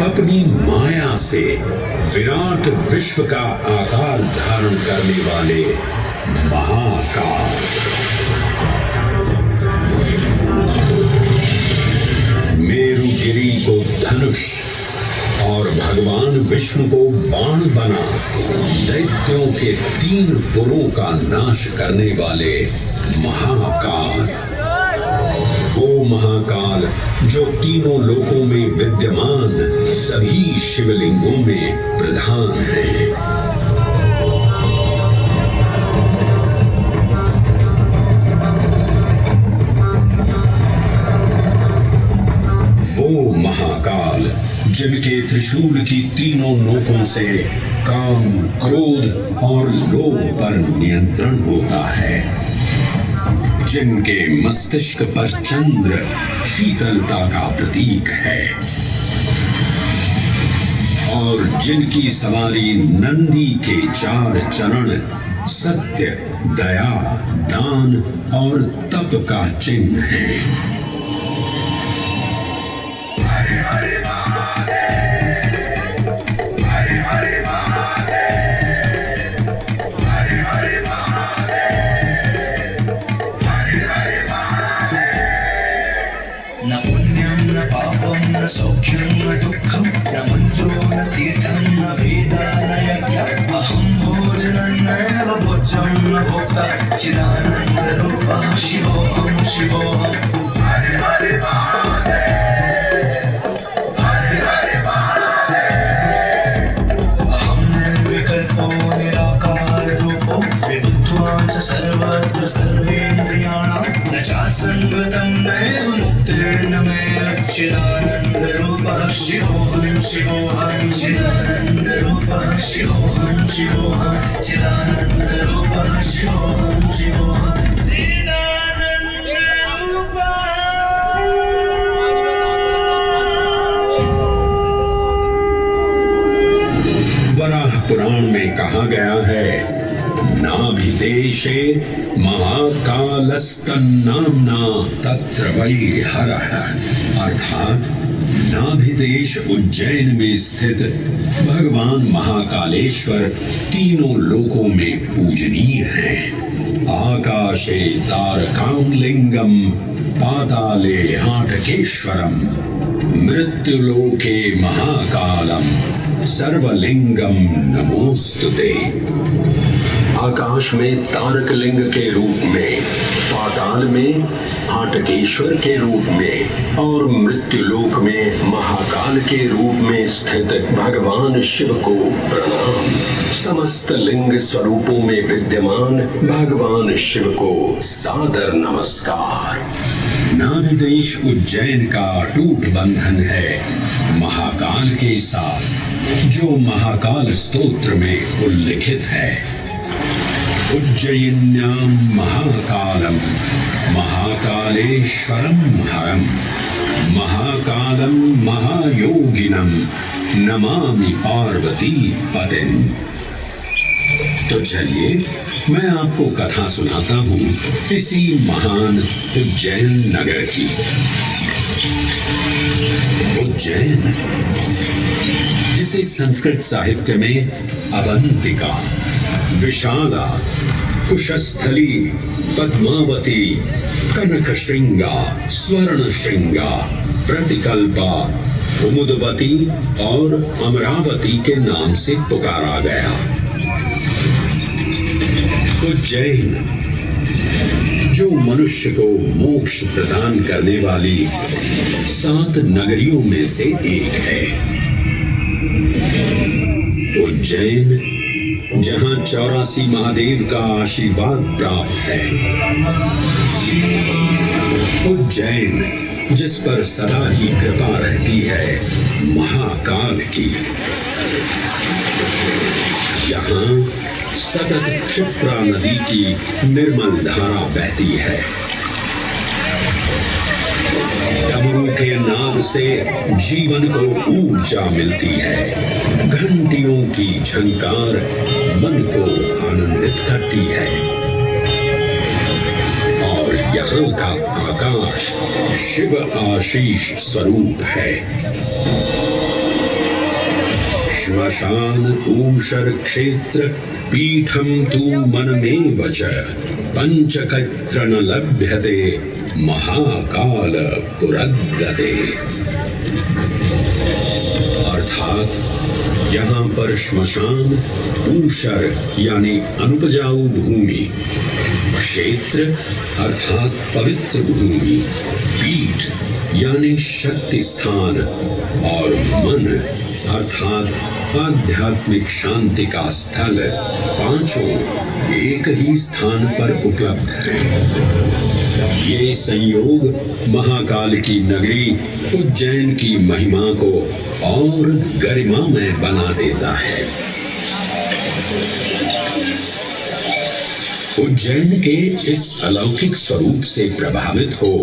अपनी माया से विराट विश्व का आकार धारण करने वाले महाकाल। मेरुगिरी को धनुष और भगवान विष्णु को बाण बना दैत्यों के 3 पुरों का नाश करने वाले महाकाल। वो महाकाल जो तीनों लोकों में विद्यमान सभी शिवलिंगों में प्रधान है। वो महाकाल जिनके त्रिशूल की तीनों नोकों से काम, क्रोध और लोभ पर नियंत्रण होता है, जिनके मस्तिष्क पर चंद्र शीतलता का प्रतीक है और जिनकी सवारी नंदी के 4 चरण सत्य, दया, दान और तप का चिन्ह है। हरे हरे महादेव, हरे हरे महादेव, हरे हरे महादेव, हरे हरे महादेव। न पुण्यं न पापं न सौख्यं न दुःखं न मन्त्रो न तीर्थं न वेदा न यज्ञः अहं भोजनं नैव भोज्यं न भोक्ता चिदानन्दरूपः शिवोऽहं शिवोऽहम्। हरे हरे महादेव, हरे हरे महादेव। अहं निर्विकल्पो निराकाररूपो विभुत्वा च सर्वत्र सर्वेन्द्रियाणां न चासङ्गतं नैव मुक्तिर्न मे चिदानन्दरूपः शिवोऽहं शिवोऽहं चिदानन्दरूपः शिवोऽहं शिवोऽहं चिदानन्दरूपः शिवोऽहं शिवोऽहं वराह पुराण में कहा गया है, नाभिदेशे महाकालस्तन्नाम्ना तत्र वै हरः, अर्थात नाभिदेश उज्जैन में स्थित भगवान महाकालेश्वर तीनों लोकों में पूजनीय हैं। आकाशे तारकांलिंगम पाताले हाटकेश्वरम मृत्युलोके महाकालम सर्वलिंगम नमोस्तुते। आकाश में तारकलिंग के रूप में, पाताल में हाटकेश्वर के रूप में और मृत्युलोक में महाकाल के रूप में स्थित भगवान शिव को प्रणाम। समस्त लिंग स्वरूपों में विद्यमान भगवान शिव को सादर नमस्कार। नाभिदेश उज्जैन का अटूट बंधन है महाकाल के साथ, जो महाकाल स्तोत्र में उल्लिखित है। उज्जयिन्यां महाकालम महाकालेश्वरम हरम महाकालम महायोगिनम नमामि पार्वती पतिं। तो चलिए मैं आपको कथा सुनाता हूँ इसी महान उज्जैन नगर की। उज्जैन, जिसे संस्कृत साहित्य में अवंतिका, विशाला, कुशस्थली, पद्मावती, कनकश्रृंगा, स्वर्णश्रृंगा, प्रतिकल्पा, कुमुदवती और अमरावती के नाम से पुकारा गया। उज्जैन, जो मनुष्य को मोक्ष प्रदान करने वाली 7 नगरियों में से एक है। उज्जैन, जहां 84 महादेव का आशीर्वाद प्राप्त है। उज्जैन, जिस पर सदा ही कृपा रहती है महाकाल की। यहाँ सतत क्षिप्रा नदी की निर्मल धारा बहती है। डमरू के नाद से जीवन को ऊर्जा मिलती है। घंटियों की झंकार मन को आनंदित करती है और यहाँ का आकाश शिव आशीष स्वरूप है। श्मशान ऊषर क्षेत्र पीठम तु मनमेव च पंचकत्र न लभ्यते महाकाल पुरद्दते। अर्थात यहाँ पर श्मशान, ऊषर यानी अनुपजाऊ भूमि, क्षेत्र अर्थात पवित्र भूमि, पीठ यानी शक्ति स्थान और मन अर्थात आध्यात्मिक शांति का स्थल पांचों एक ही स्थान पर उपलब्ध है। ये संयोग महाकाल की नगरी उज्जैन की महिमा को और गरिमामय बना देता है। उज्जैन के इस अलौकिक स्वरूप से प्रभावित हो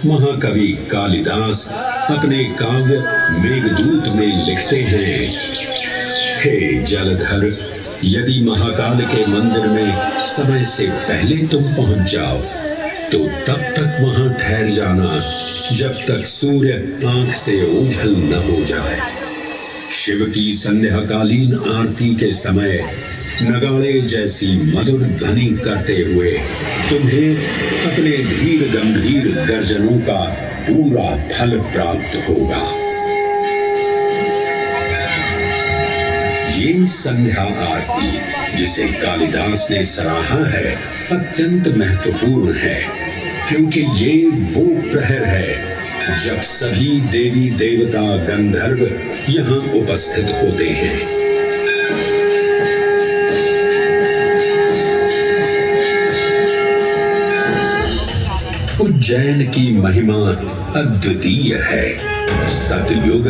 महाकवि कालिदास अपने काव्य मेघदूत में लिखते हैं, हे जलधर, यदि महाकाल के मंदिर में समय से पहले तुम पहुंच जाओ तो तब तक वहां ठहर जाना जब तक सूर्य आंख से ओझल न हो जाए। शिव की संध्याकालीन आरती के समय नगाड़े जैसी मधुर ध्वनि करते हुए तुम्हें अपने धीर गंभीर गर्जनों का पूरा फल प्राप्त होगा। ये संध्या आरती जिसे कालिदास ने सराहा है अत्यंत महत्वपूर्ण है, क्योंकि ये वो प्रहर है जब सभी देवी देवता गंधर्व यहाँ उपस्थित होते हैं। उज्जैन की महिमा अद्वितीय है। सतयुग,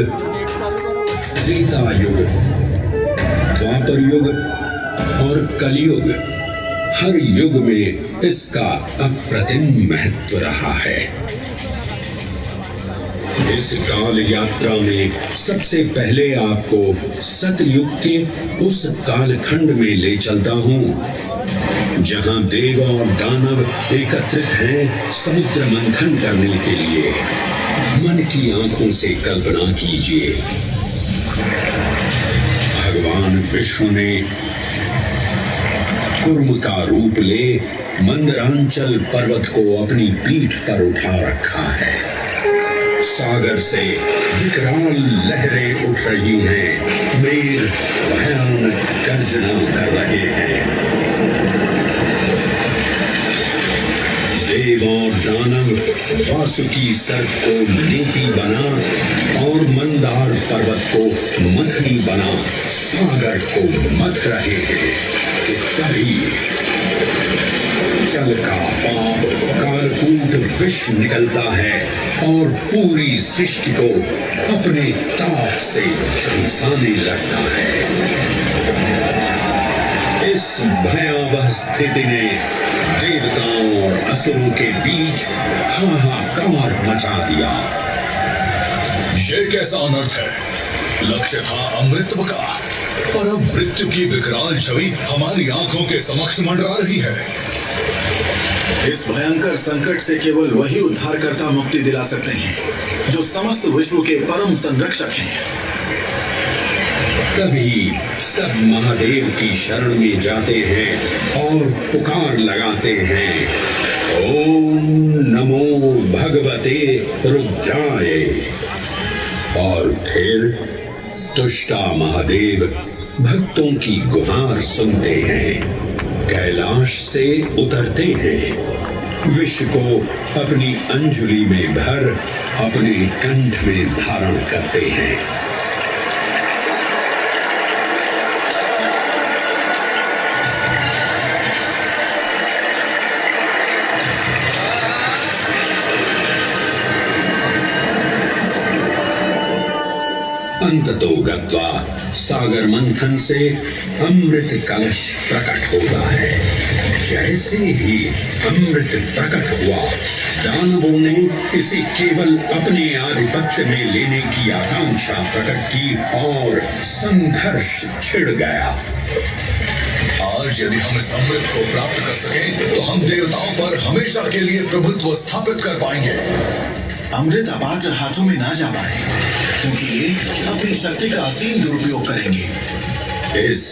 त्रेता युग, द्वापर युग और कलयुग, हर युग में इसका अप्रतिम महत्व रहा है। इस काल यात्रा में सबसे पहले आपको सतयुग के उस कालखंड में ले चलता हूँ जहां देव और दानव एकत्रित हैं समुद्र मंथन करने के लिए। मन की आंखों से कल्पना कीजिए, भगवान विष्णु ने कुर्म का रूप ले मंदरांचल पर्वत को अपनी पीठ पर उठा रखा है। सागर से विकराल लहरें उठ रही हैं, मेघ भयानक गर्जना कर रहे हैं। देव और दानव वासुकी सर्प को नीति बना और मंदार पर्वत को मथनी बना सागर को मथ रहे हैं कि तभी जल का पाप कालकूट विष निकलता है और पूरी सृष्टि को अपने ताप से झुलसाने लगता है। इस भयावह स्थिति ने देवताओं और असुरों के बीच हाहाकार मचा दिया। ये कैसा अनर्थ है? लक्ष्य था अमृतत्व का, पर अब मृत्यु की विकराल छवि हमारी आंखों के समक्ष मंडरा रही है। इस भयंकर संकट से केवल वही उद्धारकर्ता मुक्ति दिला सकते हैं जो समस्त विश्व के परम संरक्षक हैं। तभी सब महादेव की शरण में जाते हैं और पुकार लगाते हैं, ओम नमो भगवते रुद्राय। और फिर तुष्टा महादेव भक्तों की गुहार सुनते हैं, कैलाश से उतरते हैं, विष को अपनी अंजुलि में भर अपने कंठ में धारण करते हैं। अंततो गत्वा सागर मंथन से अमृत कलश प्रकट होता है। जैसे ही अमृत प्रकट हुआ, दानवों ने इसे केवल अपने आधिपत्य में लेने की आकांक्षा प्रकट की और संघर्ष छिड़ गया। आज यदि हम इस अमृत को प्राप्त कर सकें, तो हम देवताओं पर हमेशा के लिए प्रभुत्व स्थापित कर पाएंगे। अमृत अपात्र हाथों में ना जा पाए, क्योंकि ये अपनी शक्ति का असीम दुरुपयोग करेंगे। इस